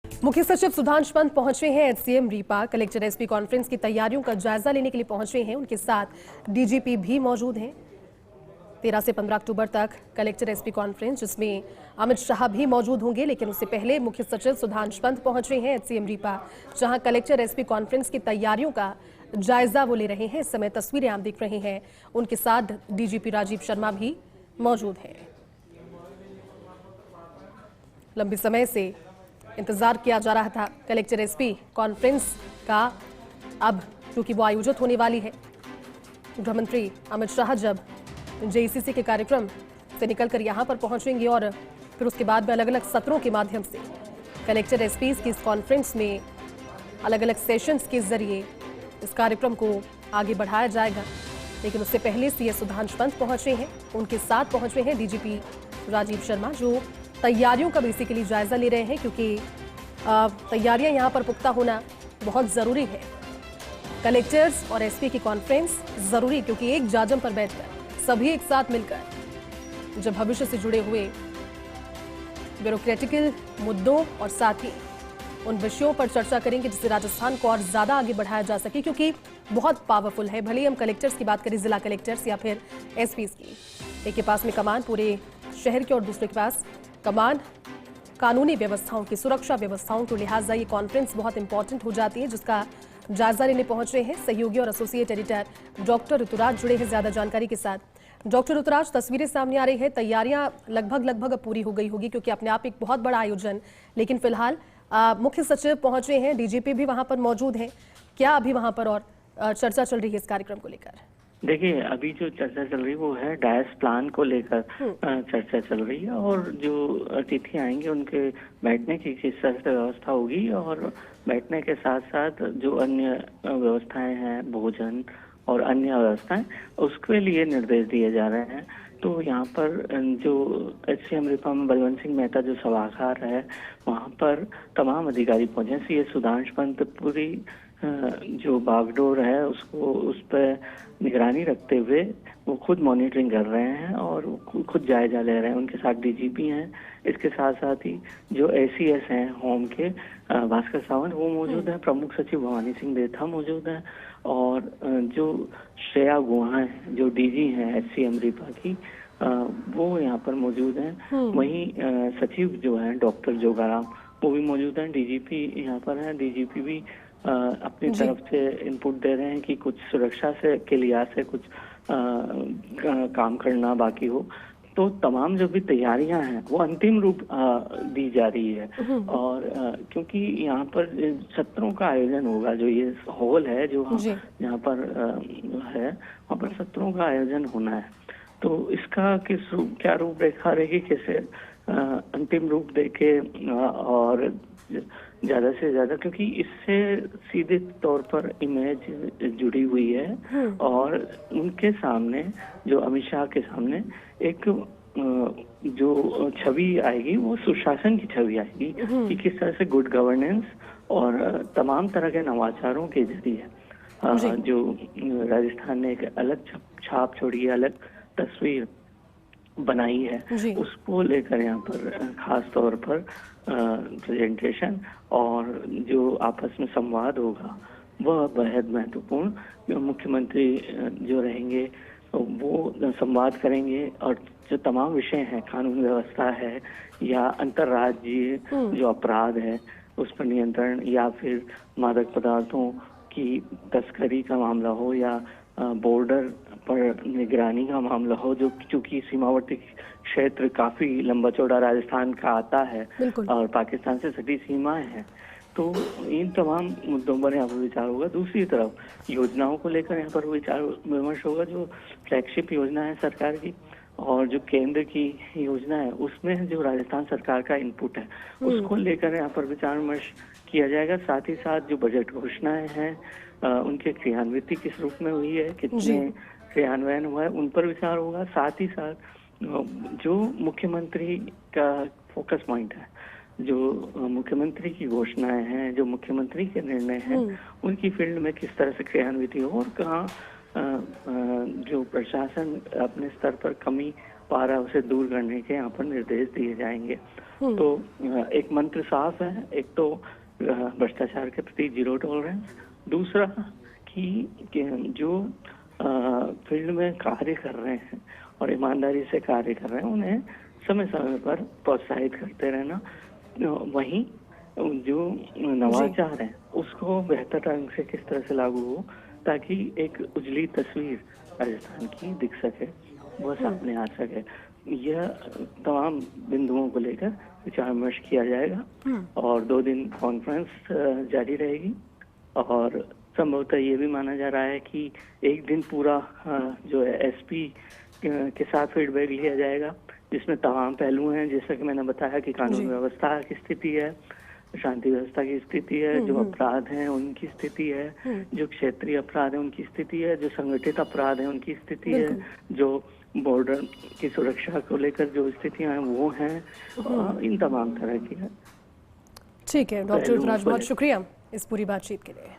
मुख्य सचिव सुधांशु पंत पहुंचे हैं HCM RIPA. Collector SP conference की तैयारियों का जायजा लेने के लिए पहुंचे हैं। उनके साथ डीजीपी भी मौजूद हैं। 13 से 15 अक्टूबर तक कलेक्टर एसपी कॉन्फ्रेंस, जिसमें अमित शाह भी मौजूद होंगे। लेकिन उससे पहले मुख्य सचिव सुधांशु पंत पहुंचे हैं एचसीएम रीपा, जहां कलेक्टर एसपी कॉन्फ्रेंस की तैयारियों का जायजा वो ले रहे हैं। इस समय तस्वीरें आप देख रहे हैं। उनके साथ डीजीपी राजीव शर्मा भी मौजूद हैं। लंबे समय से इंतजार किया जा रहा था कलेक्टर एसपी कॉन्फ्रेंस का, अब क्योंकि वो आयोजित होने वाली है। गृह मंत्री अमित शाह जब जेईसीसी के कार्यक्रम से निकलकर यहां पर पहुंचेंगे और फिर उसके बाद में अलग अलग सत्रों के माध्यम से कलेक्टर एसपी की इस कॉन्फ्रेंस में अलग अलग सेशंस के जरिए इस कार्यक्रम को आगे बढ़ाया जाएगा। लेकिन उससे पहले सीएस सुधांशु पंत पहुंचे हैं। उनके साथ पहुंचे हैं डीजीपी राजीव शर्मा, जो तैयारियों का बेसिकली जायजा ले रहे हैं, क्योंकि तैयारियां यहां पर पुख्ता होना बहुत जरूरी है। कलेक्टर्स और एसपी की कॉन्फ्रेंस जरूरी, क्योंकि एक जाजम पर बैठकर सभी एक साथ मिलकर जब भविष्य से जुड़े हुए ब्यूरोक्रेटिकल मुद्दों और साथ ही उन विषयों पर चर्चा करेंगे जिससे राजस्थान को और ज्यादा आगे बढ़ाया जा सके, क्योंकि बहुत पावरफुल है। भले ही हम कलेक्टर्स की बात करें, जिला कलेक्टर्स या फिर एसपीज की, एक के पास में कमान पूरे शहर के और दूसरे के पास कमान कानूनी व्यवस्थाओं की, सुरक्षा व्यवस्थाओं के लिहाजा ये कॉन्फ्रेंस बहुत इंपॉर्टेंट हो जाती है, जिसका जायजा लेने पहुंच रहे हैं सहयोगी और एसोसिएट एडिटर डॉक्टर ऋतुराज जुड़े हैं ज्यादा जानकारी के साथ। डॉक्टर ऋतुराज, तस्वीरें सामने आ रही है, तैयारियां लगभग अब पूरी हो गई होगी, क्योंकि अपने आप एक बहुत बड़ा आयोजन। लेकिन फिलहाल मुख्य सचिव पहुंचे हैं, डीजीपी भी वहां पर मौजूद हैं। क्या अभी वहां पर और चर्चा चल रही है इस कार्यक्रम को लेकर? देखिए, अभी जो चर्चा चल रही है वो है डायस प्लान को लेकर चर्चा चल रही है, और जो अतिथि आएंगे उनके बैठने की किस तरह से व्यवस्था होगी, और बैठने के साथ साथ जो अन्य व्यवस्थाएं हैं, भोजन और अन्य व्यवस्थाएं, उसके लिए निर्देश दिए जा रहे हैं। तो यहाँ पर जो एचसीएम रीपा में बलवंत सिंह मेहता जो सभागार है, वहाँ पर तमाम अधिकारी पहुंचे। सीएस सुधांशु पंत पूरी जो बागडोर है उसको, उस पर निगरानी रखते हुए वो खुद मॉनिटरिंग कर रहे हैं और खुद जायजा ले रहे हैं। उनके साथ डीजीपी हैं। इसके साथ साथ ही जो एसीएस हैं होम के, भास्कर सावंत, वो मौजूद हैं। प्रमुख सचिव भवानी सिंह देथा मौजूद हैं, और जो श्रेया गुहा हैं जो डीजी हैं एचसीएम रीपा की, वो यहाँ पर मौजूद हैं। वहीं सचिव जो हैं डॉक्टर जोगाराम, वो भी मौजूद हैं। डीजीपी यहाँ पर हैं। डीजीपी भी अपनी तरफ से इनपुट दे रहे हैं कि कुछ सुरक्षा से के लिहाज से कुछ काम करना बाकी हो। तो तमाम जो भी तैयारियां हैं वो अंतिम रूप दी जा रही है। और क्योंकि यहाँ पर सत्रों का आयोजन होगा, जो ये हॉल है जो यहाँ पर है, वहाँ पर सत्रों का आयोजन होना है। तो इसका क्या रूपरेखा रहेगी, कैसे अंतिम रूप देके, और ज्यादा से ज्यादा, क्योंकि इससे सीधे तौर पर इमेज जुड़ी हुई है, और उनके सामने, जो अमित शाह के सामने एक जो छवि आएगी वो सुशासन की छवि आएगी, कि किस तरह से गुड गवर्नेंस और तमाम तरह के नवाचारों के जरिए जो राजस्थान ने एक अलग छाप छोड़ी है, अलग तस्वीर बनाई है, उसको लेकर यहाँ पर खास तौर पर प्रेजेंटेशन और जो आपस में संवाद होगा वह बेहद महत्वपूर्ण। मुख्यमंत्री जो रहेंगे वो संवाद करेंगे, और जो तमाम विषय हैं, कानून व्यवस्था है या अंतर्राज्यीय जो अपराध है उस पर नियंत्रण, या फिर मादक पदार्थों की तस्करी का मामला हो, या बॉर्डर पर निगरानी का मामला हो, जो चूंकि सीमावर्ती क्षेत्र काफी लंबा चौड़ा राजस्थान का आता है और पाकिस्तान से सटी सीमाएं हैं, तो इन तमाम मुद्दों पर यहाँ पर विचार होगा। दूसरी तरफ योजनाओं को लेकर यहाँ पर विचार विमर्श होगा। जो फ्लैगशिप योजना है सरकार की, और जो केंद्र की योजना है, उसमें जो राजस्थान सरकार का इनपुट है उसको लेकर यहाँ पर विचार विमर्श किया जाएगा। साथ ही साथ जो बजट घोषणाएं हैं, उनके क्रियान्विति किस रूप में हुई है, कितने क्रियान्वयन हुआ है, उन पर विचार होगा। साथ ही साथ जो मुख्यमंत्री का फोकस पॉइंट है, जो मुख्यमंत्री की घोषणाएं हैं, जो मुख्यमंत्री के निर्णय हैं, उनकी फील्ड में किस तरह से क्रियान्विति हो, और कहाँ जो प्रशासन अपने स्तर पर कमी पारा उसे दूर करने के यहाँ पर निर्देश दिए जाएंगे। तो एक मंत्र साफ है, एक तो भ्रष्टाचार के प्रति जीरो टॉलरेंस, दूसरा कि जो फील्ड में कार्य कर रहे हैं और ईमानदारी से कार्य कर रहे हैं उन्हें समय समय पर प्रोत्साहित करते रहना। वहीं जो नवाचार है उसको बेहतर ढंग से किस तरह से लागू हो ताकि एक उजली तस्वीर राजस्थान की दिख सके, वह सामने आ सके। यह तमाम बिंदुओं को लेकर विचार विमर्श किया जाएगा और 2 दिन कॉन्फ्रेंस जारी रहेगी और संभवतः ये भी माना जा रहा है कि एक दिन पूरा जो है एसपी के साथ फीडबैक लिया जाएगा जिसमें तमाम पहलू हैं, जैसा कि मैंने बताया कि कानून व्यवस्था की स्थिति है, शांति व्यवस्था की स्थिति है, जो अपराध हैं उनकी स्थिति है, जो क्षेत्रीय अपराध है उनकी स्थिति है, जो संगठित अपराध है उनकी स्थिति है, जो बॉर्डर की सुरक्षा को लेकर जो स्थितियां हैं वो हैं, इन तमाम तरह की है। ठीक है डॉक्टर ऋतुराज, बहुत शुक्रिया इस पूरी बातचीत के लिए।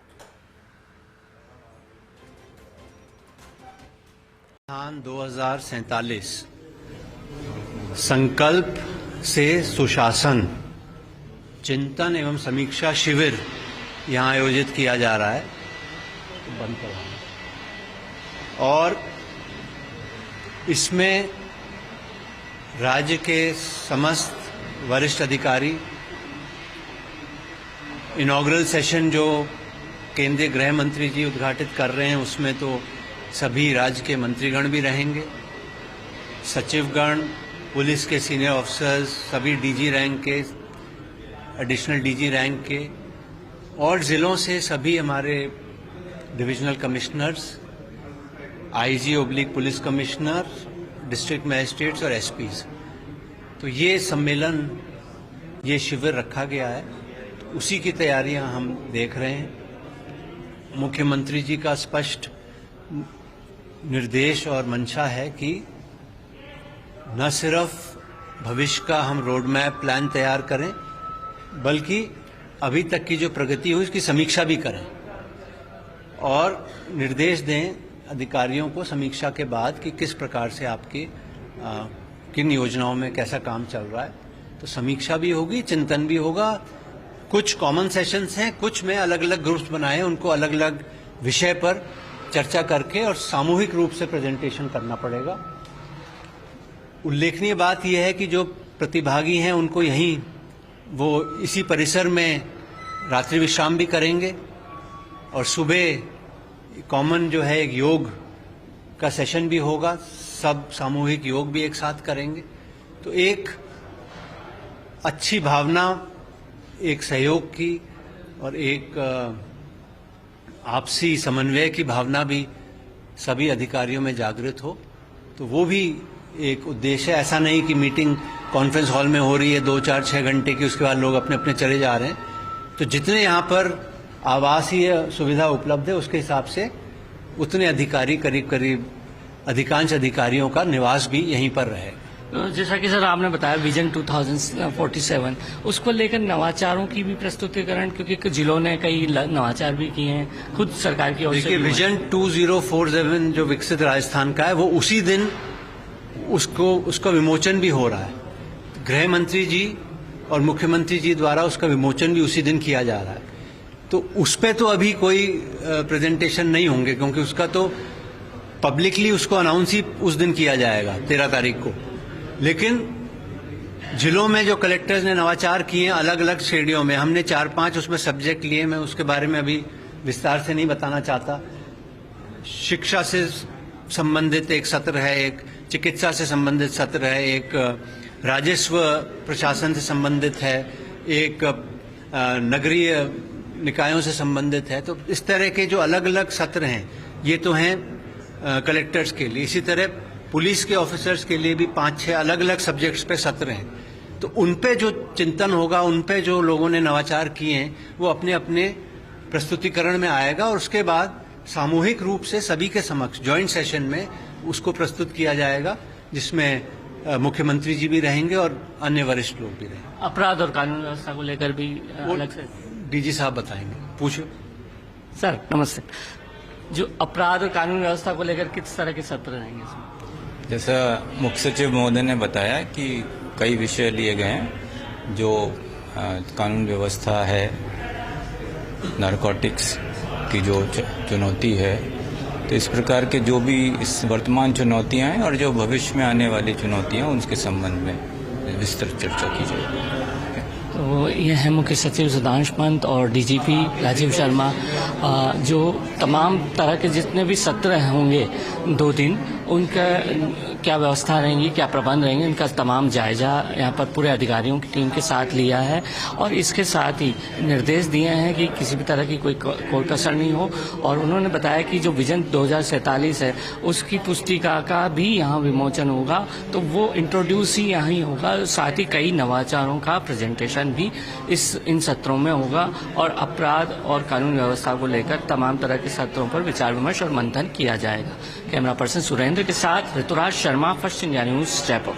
2047 संकल्प से सुशासन चिंतन एवं समीक्षा शिविर यहाँ आयोजित किया जा रहा है और इसमें राज्य के समस्त वरिष्ठ अधिकारी, इनॉग्रल सेशन जो केंद्रीय गृह मंत्री जी उद्घाटित कर रहे हैं उसमें तो सभी राज्य के मंत्रीगण भी रहेंगे, सचिवगण, पुलिस के सीनियर ऑफिसर्स, सभी डीजी रैंक के, एडिशनल डीजी रैंक के और जिलों से सभी हमारे divisional commissioners, IG/ police commissioner, district magistrates और एसपीज। तो ये सम्मेलन, ये शिविर रखा गया है, तो उसी की तैयारियां हम देख रहे हैं। मुख्यमंत्री जी का स्पष्ट निर्देश और मंशा है कि न सिर्फ भविष्य का हम रोड मैप प्लान तैयार करें बल्कि अभी तक की जो प्रगति हुई उसकी समीक्षा भी करें और निर्देश दें अधिकारियों को समीक्षा के बाद कि किस प्रकार से आपकी किन योजनाओं में कैसा काम चल रहा है। तो समीक्षा भी होगी, चिंतन भी होगा। कुछ कॉमन सेशंस हैं, कुछ में अलग अलग ग्रुप्स बनाए, उनको अलग अलग विषय पर चर्चा करके और सामूहिक रूप से प्रेजेंटेशन करना पड़ेगा। उल्लेखनीय बात यह है कि जो प्रतिभागी हैं उनको यहीं वो इसी परिसर में रात्रि विश्राम भी करेंगे और सुबह कॉमन जो है एक योग का सेशन भी होगा, सब सामूहिक योग भी एक साथ करेंगे। तो एक अच्छी भावना, एक सहयोग की और एक आपसी समन्वय की भावना भी सभी अधिकारियों में जागृत हो, तो वो भी एक उद्देश्य है। ऐसा नहीं कि मीटिंग कॉन्फ्रेंस हॉल में हो रही है 2, 4, 6 घंटे की, उसके बाद लोग अपने अपने चले जा रहे हैं। तो जितने यहाँ पर आवासीय सुविधा उपलब्ध है उसके हिसाब से उतने अधिकारी, करीब करीब अधिकांश अधिकारियों का निवास भी यहीं पर रहे। जैसा कि सर आपने बताया विजन 2047, उसको लेकर नवाचारों की भी प्रस्तुतिकरण, क्योंकि जिलों ने कई नवाचार भी किए हैं खुद सरकार की ओर से। देखिए, विजन 2047 जो विकसित राजस्थान का है वो उसी दिन उसका विमोचन भी हो रहा है। गृह मंत्री जी और मुख्यमंत्री जी द्वारा उसका विमोचन भी उसी दिन किया जा रहा है। तो उस पे तो अभी कोई प्रेजेंटेशन नहीं होंगे क्योंकि उसका तो पब्लिकली उसको अनाउंस ही उस दिन किया जाएगा 13 तारीख को। लेकिन जिलों में जो कलेक्टर्स ने नवाचार किए हैं अलग अलग श्रेणियों में, हमने 4-5 उसमें सब्जेक्ट लिए। मैं उसके बारे में अभी विस्तार से नहीं बताना चाहता। शिक्षा से संबंधित एक सत्र है, एक चिकित्सा से संबंधित सत्र है, एक राजस्व प्रशासन से संबंधित है, एक नगरीय निकायों से संबंधित है। तो इस तरह के जो अलग अलग सत्र हैं ये तो हैं कलेक्टर्स के लिए। इसी तरह पुलिस के ऑफिसर्स के लिए भी 5-6 अलग अलग सब्जेक्ट्स पे सत्र हैं। तो उन पे जो चिंतन होगा, उन पे जो लोगों ने नवाचार किए हैं वो अपने अपने प्रस्तुतिकरण में आएगा और उसके बाद सामूहिक रूप से सभी के समक्ष जॉइंट सेशन में उसको प्रस्तुत किया जाएगा, जिसमें मुख्यमंत्री जी भी रहेंगे और अन्य वरिष्ठ लोग भी रहेंगे। अपराध और कानून व्यवस्था को लेकर भी अलग से डीजी साहब बताएंगे। पूछो सर। नमस्ते। जो अपराध और कानून व्यवस्था को लेकर किस तरह के सत्र रहेंगे इसमें? जैसा मुख्य सचिव महोदय ने बताया कि कई विषय लिए गए हैं जो कानून व्यवस्था है, नारकोटिक्स की जो चुनौती है, तो इस प्रकार के जो भी इस वर्तमान चुनौतियां हैं और जो भविष्य में आने वाली चुनौतियां उनके संबंध में विस्तृत चर्चा की जाएगी। तो ये है मुख्य सचिव सुधांशु पंत और डीजीपी राजीव शर्मा, जो तमाम तरह के जितने भी सत्र होंगे 2 दिन, उनका क्या व्यवस्था रहेंगी, क्या प्रबंध रहेंगे, इनका तमाम जायजा यहाँ पर पूरे अधिकारियों की टीम के साथ लिया है और इसके साथ ही निर्देश दिए हैं कि किसी भी तरह की कोई कसर नहीं हो। और उन्होंने बताया कि जो विजन 2047 है उसकी पुस्तिका का भी यहाँ विमोचन होगा, तो वो इंट्रोड्यूस ही यहाँ ही होगा। साथ ही कई नवाचारों का प्रेजेंटेशन भी इन सत्रों में होगा और अपराध और कानून व्यवस्था को लेकर तमाम तरह के सत्रों पर विचार विमर्श और मंथन किया जाएगा। कैमरा पर्सन सुरेंद्र के साथ Rituraj Sharma, First India News, Jaipur.